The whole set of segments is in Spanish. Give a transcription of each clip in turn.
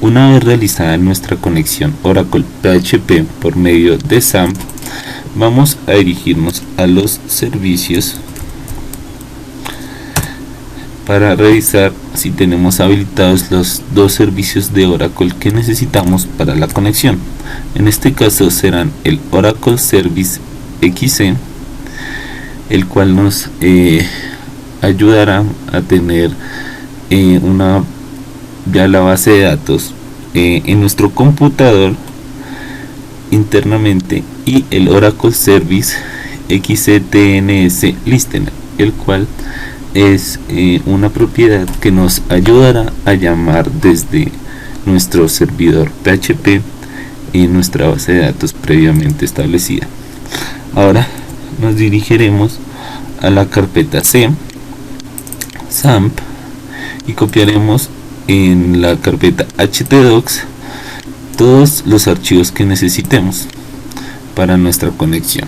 Una vez realizada nuestra conexión Oracle PHP por medio de SAMP, vamos a dirigirnos a los servicios para revisar si tenemos habilitados los dos servicios de Oracle que necesitamos para la conexión. En este caso serán el Oracle Service XC, el cual nos ayudará a tener ya la base de datos en nuestro computador internamente, y el Oracle Service XCTNS Listener, el cual es una propiedad que nos ayudará a llamar desde nuestro servidor PHP en nuestra base de datos previamente establecida. Ahora nos dirigiremos a la carpeta C, SAMP, y copiaremos en la carpeta htdocs todos los archivos que necesitemos para nuestra conexión.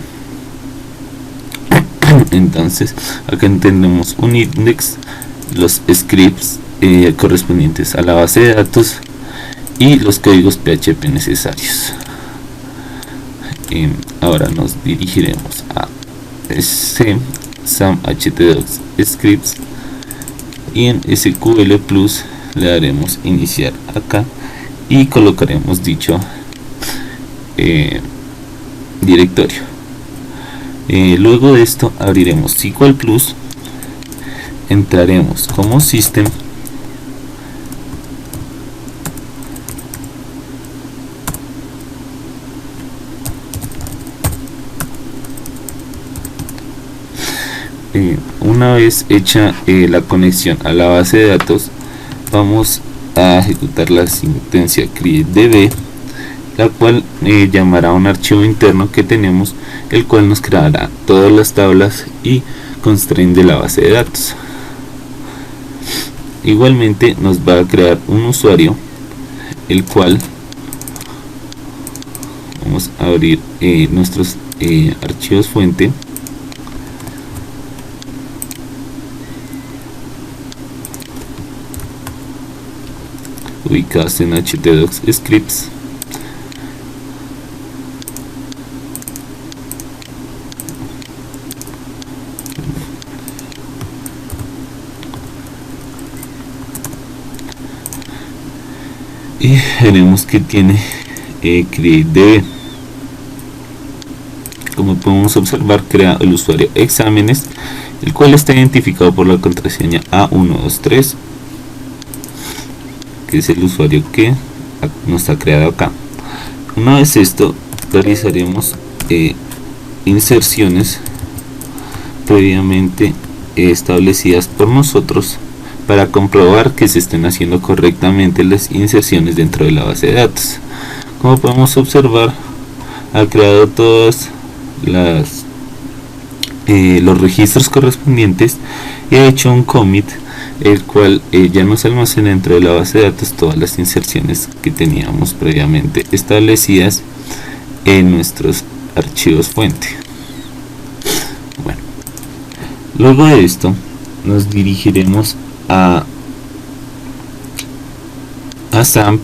Entonces acá tenemos un index, los scripts correspondientes a la base de datos y los códigos PHP necesarios. Ahora nos dirigiremos a C, SAM htdocs scripts, y en SQL Plus le daremos iniciar acá y colocaremos dicho directorio. Luego de esto abriremos SQL Plus, entraremos como System, una vez hecha la conexión a la base de datos, vamos a ejecutar la sentencia createDB, la cual llamará un archivo interno que tenemos, el cual nos creará todas las tablas y constraint de la base de datos. Igualmente nos va a crear un usuario, el cual vamos a abrir nuestros archivos fuente, ubicados en htdocs scripts, y veremos que tiene createDB. Como podemos observar, crea el usuario exámenes, el cual está identificado por la contraseña A123, que es el usuario que nos ha creado acá. Una vez esto, realizaremos inserciones previamente establecidas por nosotros para comprobar que se estén haciendo correctamente las inserciones dentro de la base de datos. Como podemos observar, ha creado todas los registros correspondientes y ha hecho un commit, el cual ya nos almacena dentro de la base de datos todas las inserciones que teníamos previamente establecidas en nuestros archivos fuente. Bueno, luego de esto nos dirigiremos a SAMP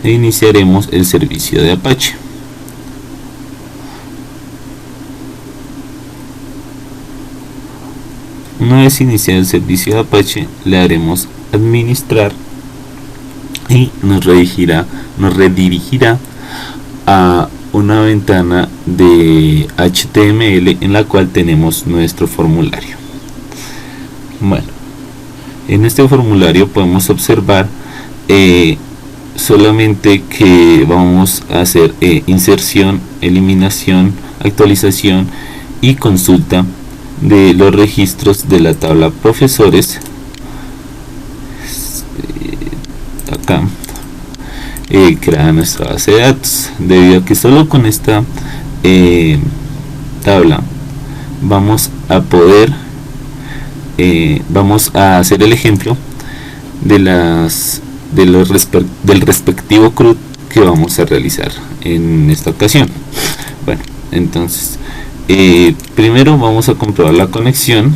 e iniciaremos el servicio de Apache. Una vez iniciado el servicio de Apache, le haremos administrar y nos redirigirá a una ventana de HTML en la cual tenemos nuestro formulario. Bueno, en este formulario podemos observar solamente que vamos a hacer inserción, eliminación, actualización y consulta de los registros de la tabla profesores. Acá crea nuestra base de datos, debido a que solo con esta tabla vamos a poder vamos a hacer el ejemplo del respectivo CRUD que vamos a realizar en esta ocasión. Bueno, entonces primero vamos a comprobar la conexión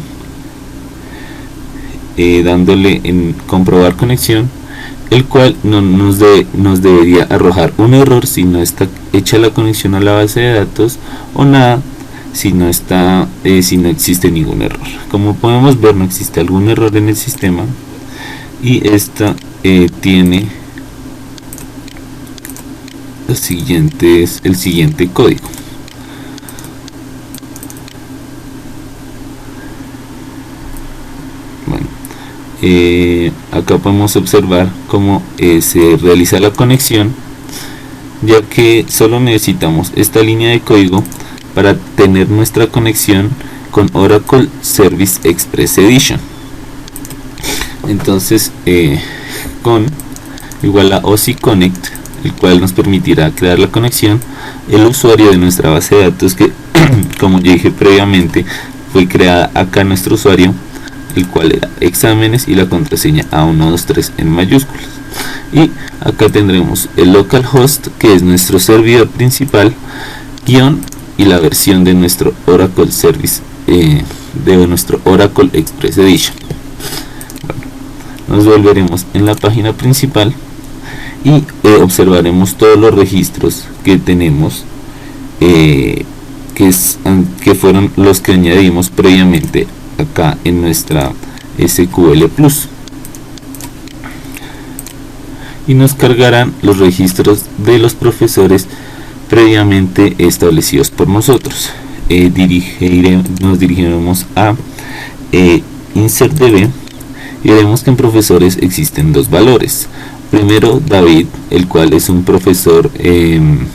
dándole en comprobar conexión, el cual no nos debería arrojar un error si no está hecha la conexión a la base de datos, o nada si no existe ningún error. Como podemos ver, no existe algún error en el sistema, y esta tiene el siguiente código. Acá podemos observar cómo se realiza la conexión, ya que solo necesitamos esta línea de código para tener nuestra conexión con Oracle Service Express Edition. Entonces con igual a OSI Connect, el cual nos permitirá crear la conexión, el usuario de nuestra base de datos, que como ya dije previamente fue creada acá nuestro usuario, el cual era exámenes, y la contraseña A123 en mayúsculas. Y acá tendremos el localhost, que es nuestro servidor principal, guión, y la versión de nuestro Oracle Service, de nuestro Oracle Express Edition. Bueno, nos volveremos en la página principal y observaremos todos los registros que tenemos, que fueron los que añadimos previamente acá en nuestra SQL Plus, y nos cargarán los registros de los profesores previamente establecidos por nosotros. Nos dirigiremos a InsertDB y veremos que en profesores existen dos valores. Primero, David, el cual es un profesor de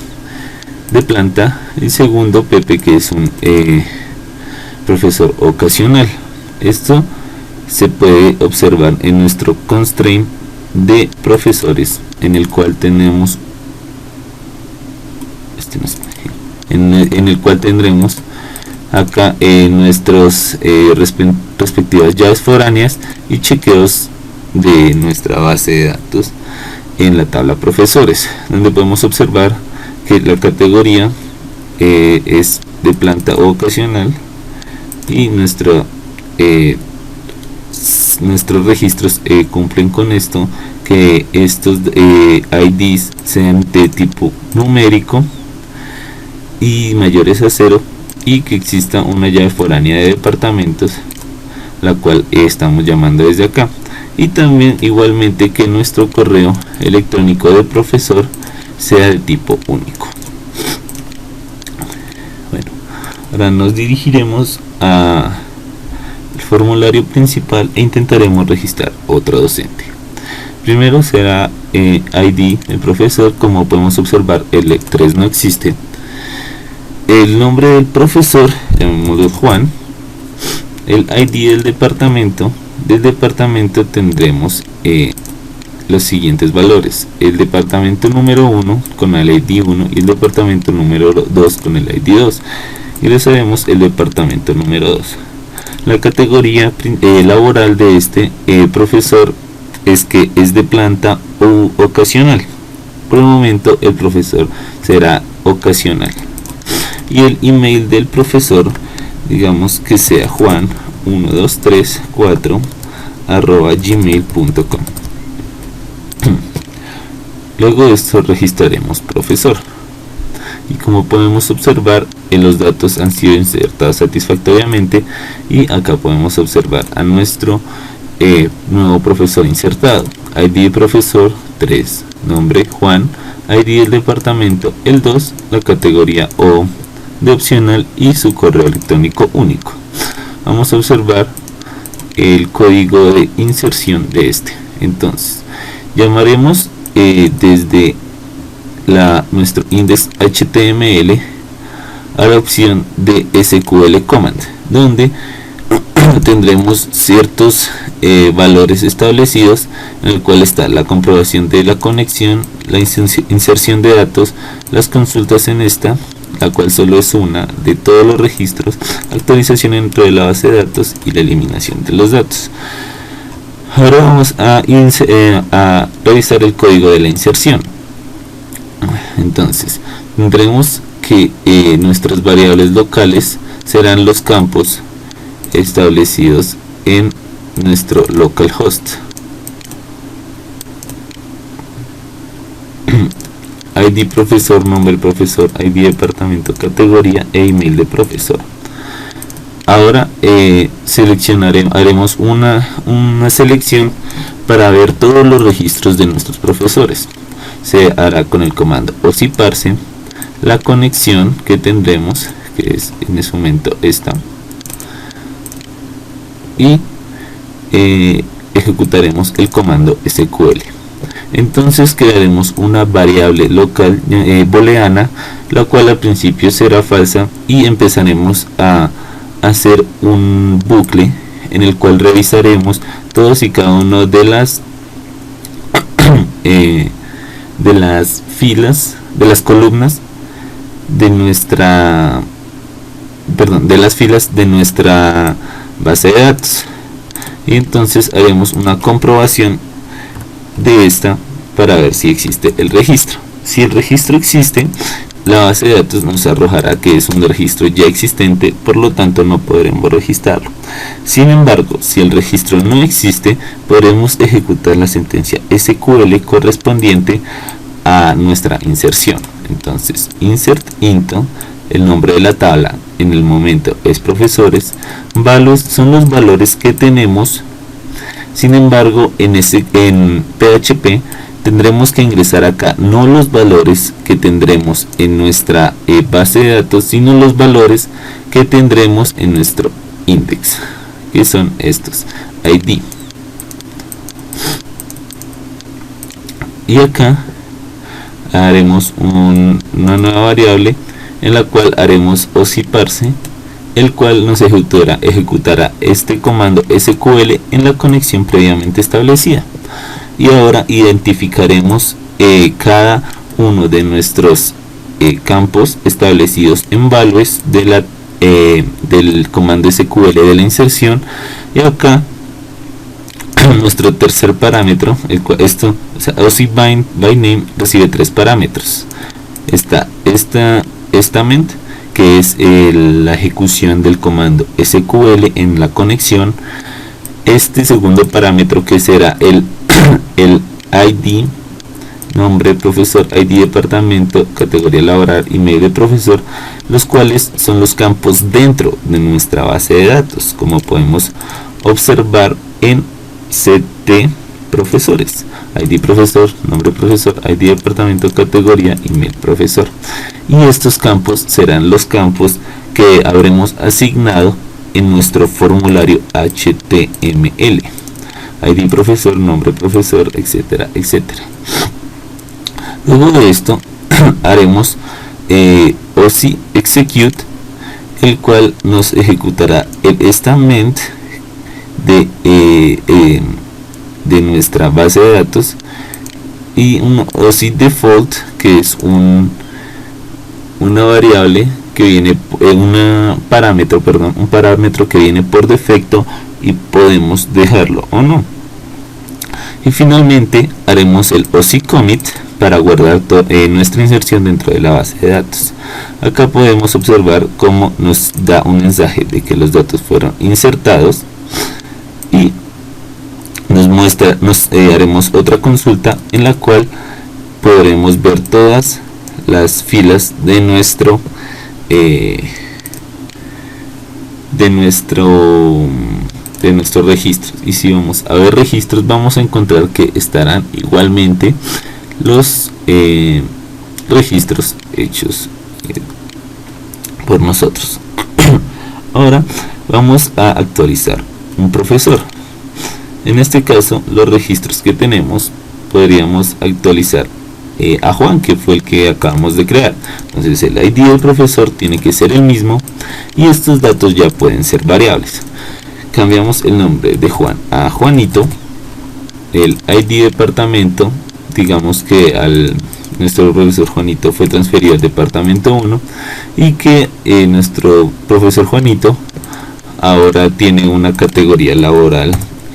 planta, y segundo, Pepe, que es un profesor ocasional. Esto se puede observar en nuestro constraint de profesores, en el cual tenemos en el cual tendremos acá nuestros respectivas llaves foráneas y chequeos de nuestra base de datos en la tabla profesores, donde podemos observar que la categoría es de planta o ocasional, y nuestros registros cumplen con esto, que estos IDs sean de tipo numérico y mayores a 0, y que exista una llave foránea de departamentos, la cual estamos llamando desde acá, y también igualmente que nuestro correo electrónico del profesor sea de tipo único. Bueno, ahora nos dirigiremos al formulario principal e intentaremos registrar otro docente. Primero será ID del profesor. Como podemos observar, el LEC3 no existe. El nombre del profesor, llamémoslo Juan. El ID del departamento. Del departamento tendremos los siguientes valores: el departamento número 1 con el ID 1 y el departamento número 2 con el ID 2, y le sabemos el departamento número 2. La categoría laboral de este profesor es que es de planta o ocasional. Por el momento el profesor será ocasional, y el email del profesor, digamos que sea juan1234@gmail.com. Luego de esto registraremos profesor, y como podemos observar, los datos han sido insertados satisfactoriamente, y acá podemos observar a nuestro nuevo profesor insertado: ID profesor 3, nombre Juan, ID del departamento el 2, la categoría O de opcional y su correo electrónico único. Vamos a observar el código de inserción de este. Entonces llamaremos desde nuestro index HTML a la opción de SQL Command, donde tendremos ciertos valores establecidos, en el cual está la comprobación de la conexión, la inserción de datos, las consultas en esta, la cual solo es una de todos los registros, actualización dentro de la base de datos y la eliminación de los datos. Ahora vamos a revisar el código de la inserción. Entonces tendremos que nuestras variables locales serán los campos establecidos en nuestro localhost. ID profesor, nombre profesor, ID departamento, categoría e email de profesor. Ahora haremos una selección para ver todos los registros de nuestros profesores. Se hará con el comando osiparse la conexión que tendremos, que es en ese momento esta, y ejecutaremos el comando sql. Entonces crearemos una variable local booleana, la cual al principio será falsa, y empezaremos a hacer un bucle en el cual revisaremos todos y cada uno de las filas, de las columnas de nuestra, de las filas de nuestra base de datos, y entonces haremos una comprobación de esta para ver si existe el registro. Si el registro existe, la base de datos nos arrojará que es un registro ya existente, por lo tanto no podremos registrarlo. Sin embargo, si el registro no existe, podremos ejecutar la sentencia SQL correspondiente a nuestra inserción. Entonces, insert into, el nombre de la tabla en el momento es profesores, values son los valores que tenemos. Sin embargo, en PHP tendremos que ingresar acá no los valores que tendremos en nuestra base de datos, sino los valores que tendremos en nuestro index, que son estos, ID. Y acá haremos una nueva variable en la cual haremos osiparse, el cual nos ejecutará este comando SQL en la conexión previamente establecida. Y ahora identificaremos cada uno de nuestros campos establecidos en values del comando SQL de la inserción. Y acá nuestro tercer parámetro, OSI by name, recibe 3 parámetros. Está ment, que es la ejecución del comando SQL en la conexión. Este segundo parámetro, que será el ID, nombre profesor, ID departamento, categoría laboral, email de profesor, los cuales son los campos dentro de nuestra base de datos, como podemos observar en CT profesores. ID profesor, nombre profesor, ID departamento, categoría, email profesor. Y estos campos serán los campos que habremos asignado en nuestro formulario HTML. ID profesor, nombre profesor, etcétera, etcétera. Luego de esto haremos OSI execute, el cual nos ejecutará el statement de nuestra base de datos, y un OSI default, que es una variable que viene un parámetro que viene por defecto y podemos dejarlo o no. Y finalmente haremos el OSI commit para guardar nuestra inserción dentro de la base de datos. Acá podemos observar cómo nos da un mensaje de que los datos fueron insertados, y haremos otra consulta en la cual podremos ver todas las filas de nuestros registros. Y si vamos a ver registros, vamos a encontrar que estarán igualmente los registros hechos por nosotros. Ahora vamos a actualizar un profesor. En este caso, los registros que tenemos podríamos actualizar a Juan, que fue el que acabamos de crear. Entonces el ID del profesor tiene que ser el mismo, y estos datos ya pueden ser variables. Cambiamos el nombre de Juan a Juanito. El ID departamento, digamos que nuestro profesor Juanito fue transferido al departamento 1, y que nuestro profesor Juanito ahora tiene una categoría laboral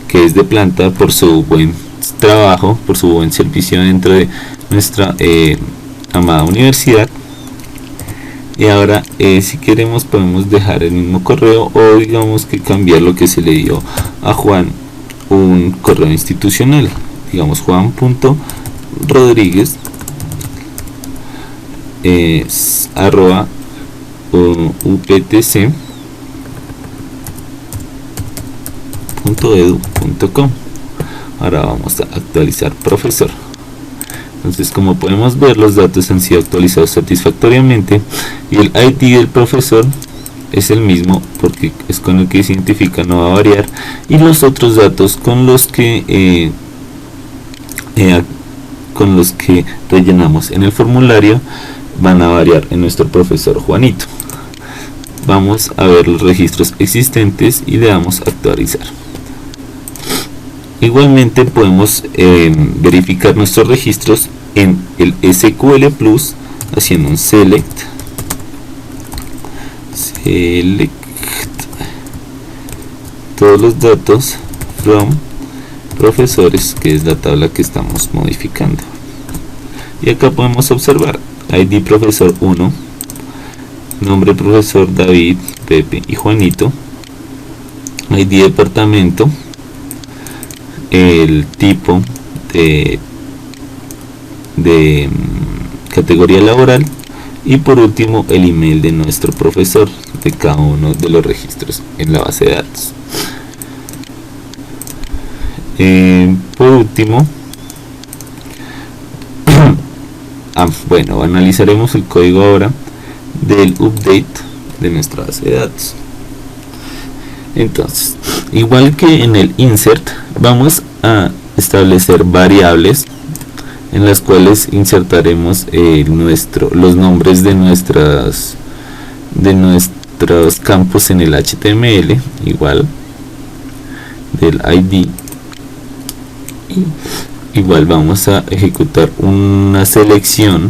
que es de planta por su buen trabajo, por su buen servicio dentro de nuestra amada universidad. Y ahora si queremos podemos dejar el mismo correo, o digamos que cambiar lo que se le dio a Juan un correo institucional, digamos juan.rodriguez arroba uptc.edu.com. Ahora vamos a actualizar profesor. Entonces, como podemos ver, los datos han sido actualizados satisfactoriamente y el ID del profesor es el mismo porque es con el que se identifica, no va a variar, y los otros datos con los que rellenamos en el formulario van a variar en nuestro profesor Juanito. Vamos a ver los registros existentes y le damos a actualizar. Igualmente podemos verificar nuestros registros en el SQL Plus haciendo un select todos los datos from profesores, que es la tabla que estamos modificando, y acá podemos observar ID profesor 1, nombre profesor David, Pepe y Juanito, ID departamento, el tipo de categoría laboral y por último el email de nuestro profesor de cada uno de los registros en la base de datos. Por último, bueno, analizaremos el código ahora del update de nuestra base de datos. Entonces, igual que en el insert, vamos a establecer variables en las cuales insertaremos los nombres de nuestros campos en el HTML, igual del ID. Igual vamos a ejecutar una selección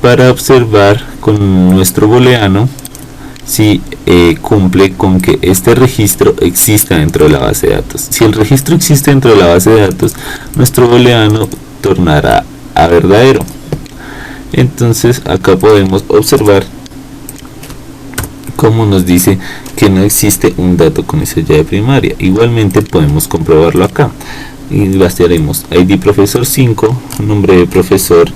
para observar con nuestro booleano si cumple con que este registro exista dentro de la base de datos. Si el registro existe dentro de la base de datos, nuestro booleano tornará a verdadero. Entonces acá podemos observar cómo nos dice que no existe un dato con esa llave primaria. Igualmente podemos comprobarlo acá y bastearemos ID profesor 5, nombre de profesor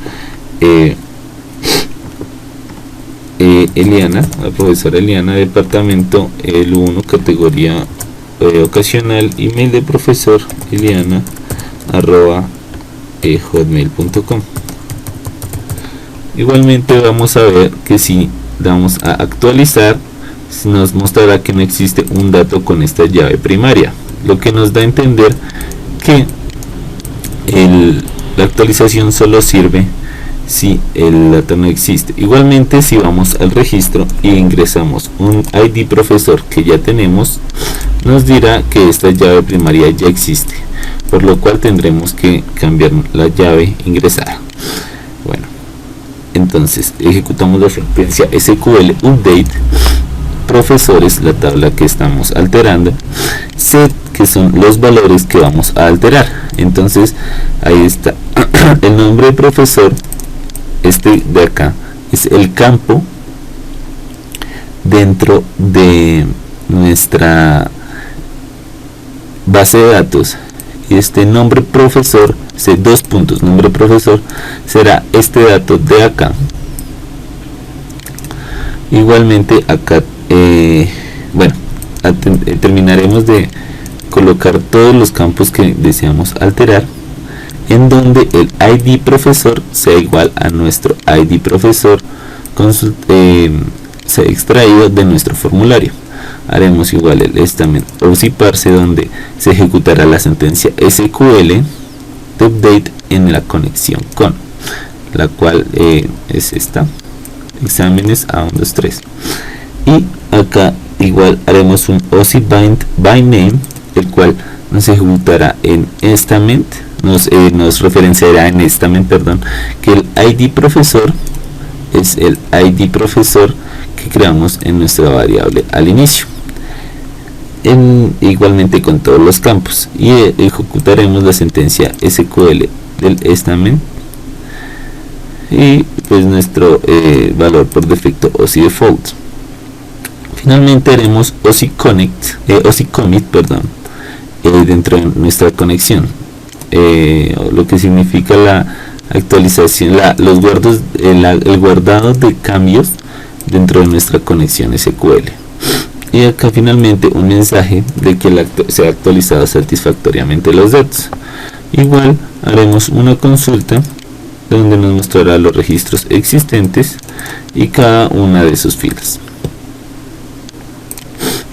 Eliana, la profesora Eliana, departamento el 1, categoría ocasional, email de profesor Eliana @hotmail.com. Igualmente vamos a ver que si damos a actualizar nos mostrará que no existe un dato con esta llave primaria, lo que nos da a entender que la actualización solo sirve si el dato no existe. Igualmente, si vamos al registro y ingresamos un ID profesor que ya tenemos, nos dirá que esta llave primaria ya existe, por lo cual tendremos que cambiar la llave ingresada. Bueno, entonces ejecutamos la secuencia SQL update profesores, la tabla que estamos alterando, set, que son los valores que vamos a alterar. Entonces ahí está el nombre de profesor. Este de acá es el campo dentro de nuestra base de datos, y este nombre profesor, dos puntos, nombre profesor, será este dato de acá. Igualmente acá bueno, terminaremos de colocar todos los campos que deseamos alterar, en donde el ID profesor sea igual a nuestro ID profesor se ha extraído de nuestro formulario. Haremos igual el statement parse, donde se ejecutará la sentencia SQL de update en la conexión con, la cual es esta, exámenes A123. Y acá igual haremos un bind by name, el cual nos ejecutará en statement, nos referenciará en statement, perdón, que el ID profesor es el ID profesor que creamos en nuestra variable al inicio, igualmente con todos los campos, y ejecutaremos la sentencia SQL del statement y pues nuestro valor por defecto OSI default. Finalmente haremos OSI commit, dentro de nuestra conexión, lo que significa la actualización, el guardado de cambios dentro de nuestra conexión SQL. Y acá finalmente un mensaje de que se ha actualizado satisfactoriamente los datos. Igual haremos una consulta donde nos mostrará los registros existentes y cada una de sus filas.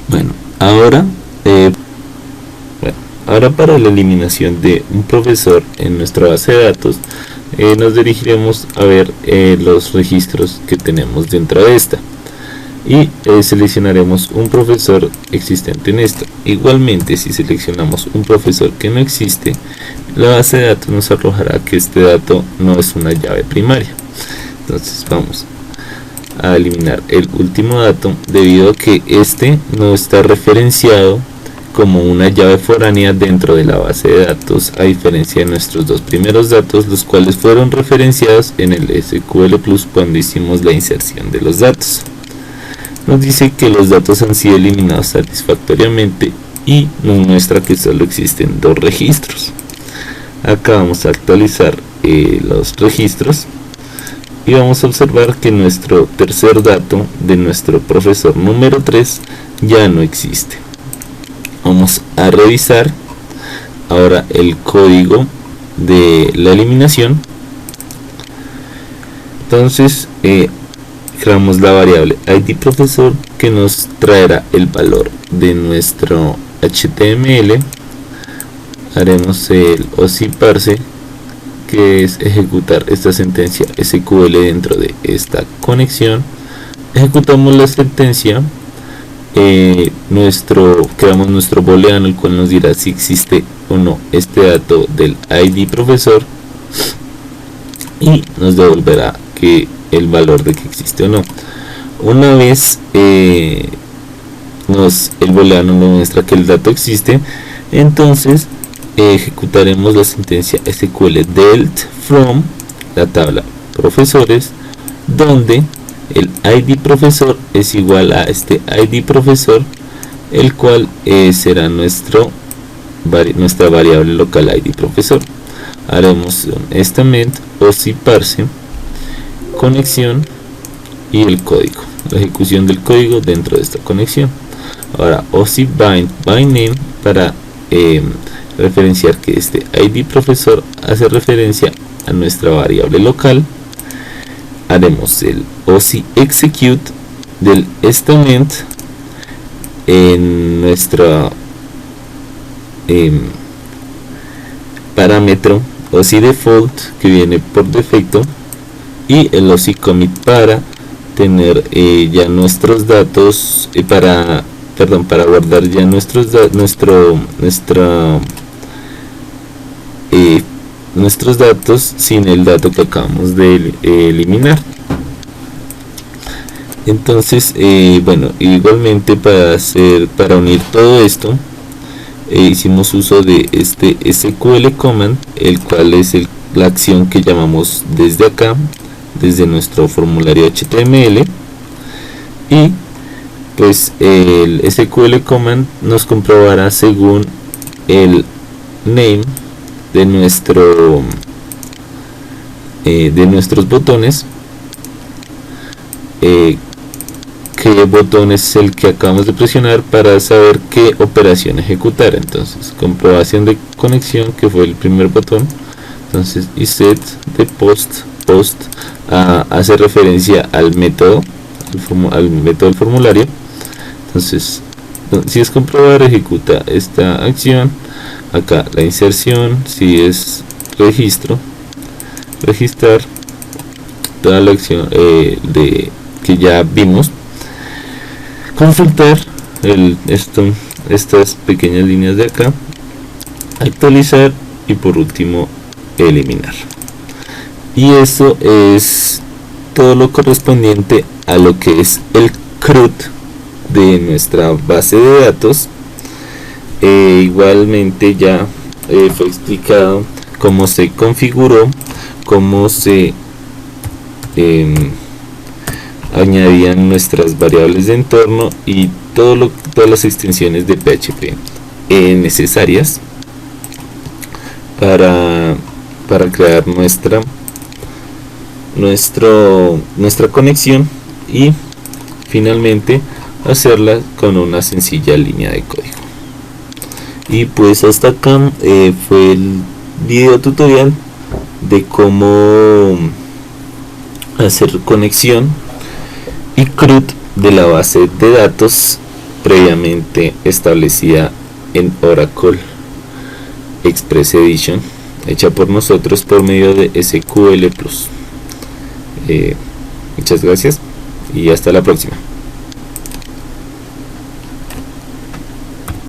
Bueno, ahora para la eliminación de un profesor en nuestra base de datos, nos dirigiremos a ver los registros que tenemos dentro de esta y seleccionaremos un profesor existente en esta. Igualmente, si seleccionamos un profesor que no existe, la base de datos nos arrojará que este dato no es una llave primaria. Entonces vamos a eliminar el último dato debido a que este no está referenciado como una llave foránea dentro de la base de datos, a diferencia de nuestros dos primeros datos, los cuales fueron referenciados en el SQL Plus cuando hicimos la inserción de los datos. Nos dice que los datos han sido eliminados satisfactoriamente y nos muestra que solo existen dos registros. Acá vamos a actualizar los registros y vamos a observar que nuestro tercer dato de nuestro profesor número 3 ya no existe. Vamos a revisar ahora el código de la eliminación. Entonces creamos la variable ID profesor que nos traerá el valor de nuestro HTML. Haremos el OSI-parse, que es ejecutar esta sentencia SQL dentro de esta conexión. Ejecutamos la sentencia, creamos nuestro booleano, el cual nos dirá si existe o no este dato del ID profesor y nos devolverá el valor de que existe o no. Una vez el booleano nos muestra que el dato existe, entonces ejecutaremos la sentencia SQL delt from la tabla profesores, donde el ID profesor es igual a este ID profesor, el cual será nuestra variable local ID profesor. Haremos un estamento OSI-parse conexión y el código, la ejecución del código dentro de esta conexión. Ahora OSI-bind by name para referenciar que este ID profesor hace referencia a nuestra variable local. Haremos el OSI-execute del estamento en nuestro parámetro OSI-default que viene por defecto, y el OSI-commit para tener ya nuestros datos, para guardar ya nuestros datos sin el dato que acabamos de eliminar. Entonces bueno, igualmente para unir todo esto hicimos uso de este SQL command, el cual es la acción que llamamos desde acá, desde nuestro formulario HTML, y pues el SQL command nos comprobará según el name de nuestros botones qué botón es el que acabamos de presionar para saber qué operación ejecutar. Entonces comprobación de conexión, que fue el primer botón. Entonces iset de post hace referencia al método del formulario. Entonces si es comprobar, ejecuta esta acción. Acá la inserción, si es registrar toda la acción que ya vimos. Consultar estas pequeñas líneas de acá, actualizar y por último eliminar. Y eso es todo lo correspondiente a lo que es el CRUD de nuestra base de datos. Igualmente ya fue explicado cómo se configuró, cómo se añadían nuestras variables de entorno y todas las extensiones de PHP necesarias para crear nuestra conexión y finalmente hacerla con una sencilla línea de código. Y pues hasta acá fue el video tutorial de cómo hacer conexión y CRUD de la base de datos previamente establecida en Oracle Express Edition, hecha por nosotros por medio de SQL Plus. Muchas gracias y hasta la próxima.